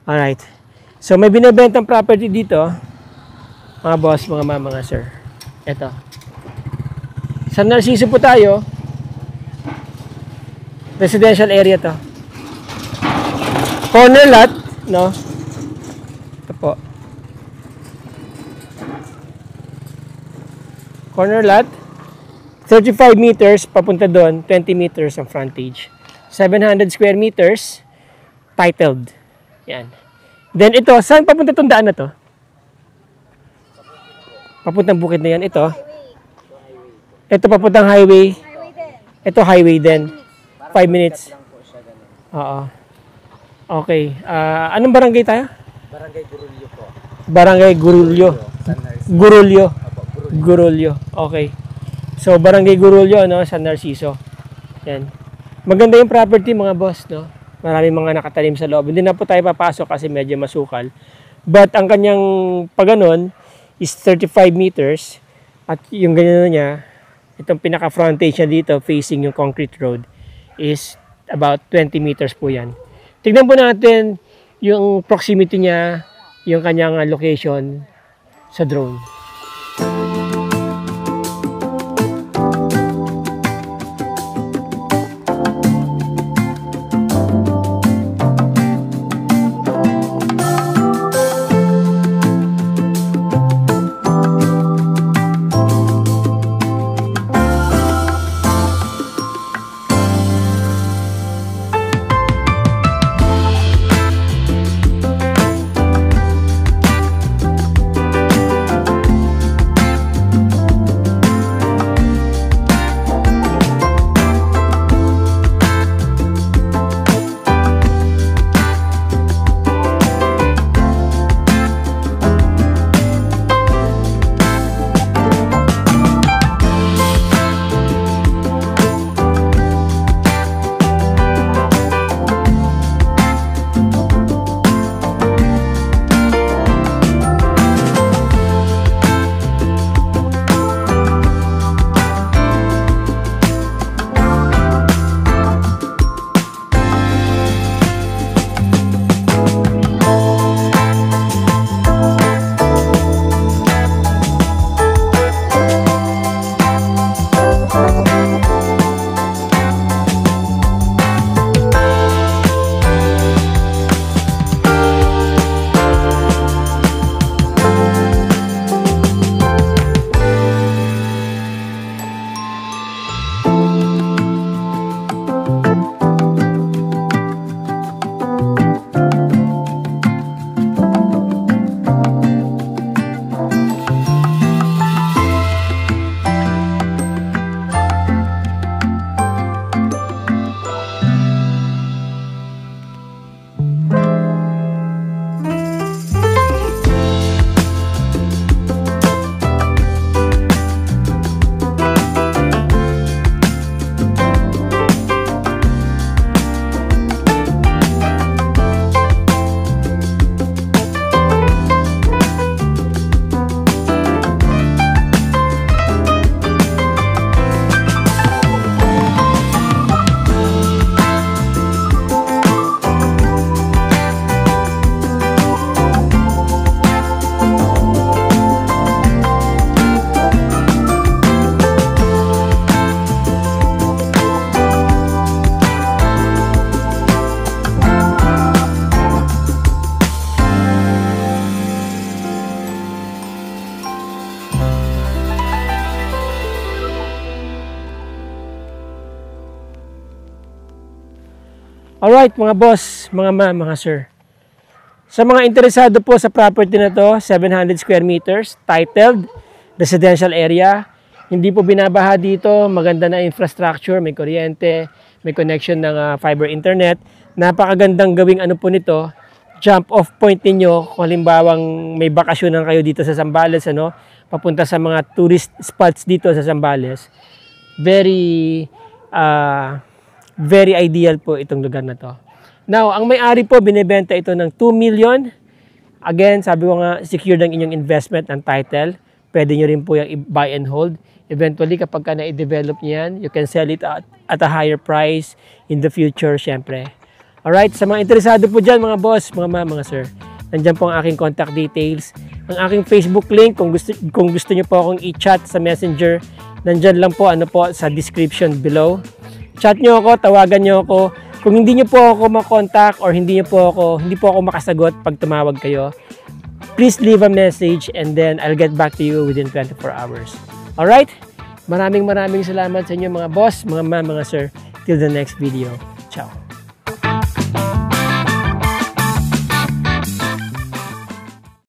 Alright. So, may binibentang property dito. Mga boss, mga ma'am, mga sir. Ito. Sa Narciso po tayo. Residential area to. Corner lot, no? Ito po. Corner lot. 35 meters papunta doon, 20 meters ang frontage. 700 square meters, titled. Yan. Then ito, saan papunta itong daan na to? Papuntang bukid na yan. Ito. Ito papuntang highway. Ito highway din. 5 minutes. Oo. Okay. Anong barangay tayo? Barangay Gurulyo po. Barangay Gurulyo. Gurulyo. Gurulyo. Okay. So, Barangay Gurulyo, no? San Narciso. Yan. Maganda yung property, mga boss, no? Maraming mga nakatanim sa loob. Hindi na po tayo papasok kasi medyo masukal. But, ang kanyang paganon is 35 meters. At yung ganyan niya, itong pinaka-frontage niya dito, facing yung concrete road, is about 20 meters po yan. Tignan po natin yung proximity niya, yung kanyang location sa drone. Alright mga boss, mga ma'am, mga sir. Sa mga interesado po sa property na to, 700 square meters, titled, residential area. Hindi po binabaha dito, maganda na infrastructure, may kuryente, may connection ng fiber internet. Napakagandang gawing ano po nito, jump off point ninyo kung halimbawang may bakasyonan kayo dito sa Zambales, ano, papunta sa mga tourist spots dito sa Zambales. Very ideal po itong lugar na to. Now, ang may-ari po, binibenta ito ng 2 million. Again, sabi ko nga, secure ang inyong investment ng title. Pwede nyo rin po yung buy and hold. Eventually, kapag ka na-develop nyo yan, you can sell it at a higher price in the future, syempre. Alright, sa mga interesado po dyan, mga boss, mga ma'am, mga sir, nandyan po ang aking contact details, ang aking Facebook link, kung gusto nyo po akong i-chat sa Messenger, nandyan lang po, sa description below. Chat nyo ako, tawagan nyo ako. Kung hindi nyo po ako makontak or hindi po ako makasagot pag tumawag kayo, please leave a message and then I'll get back to you within 24 hours. Alright? Maraming salamat sa inyo mga boss, mga ma'am, mga sir. Till the next video. Ciao.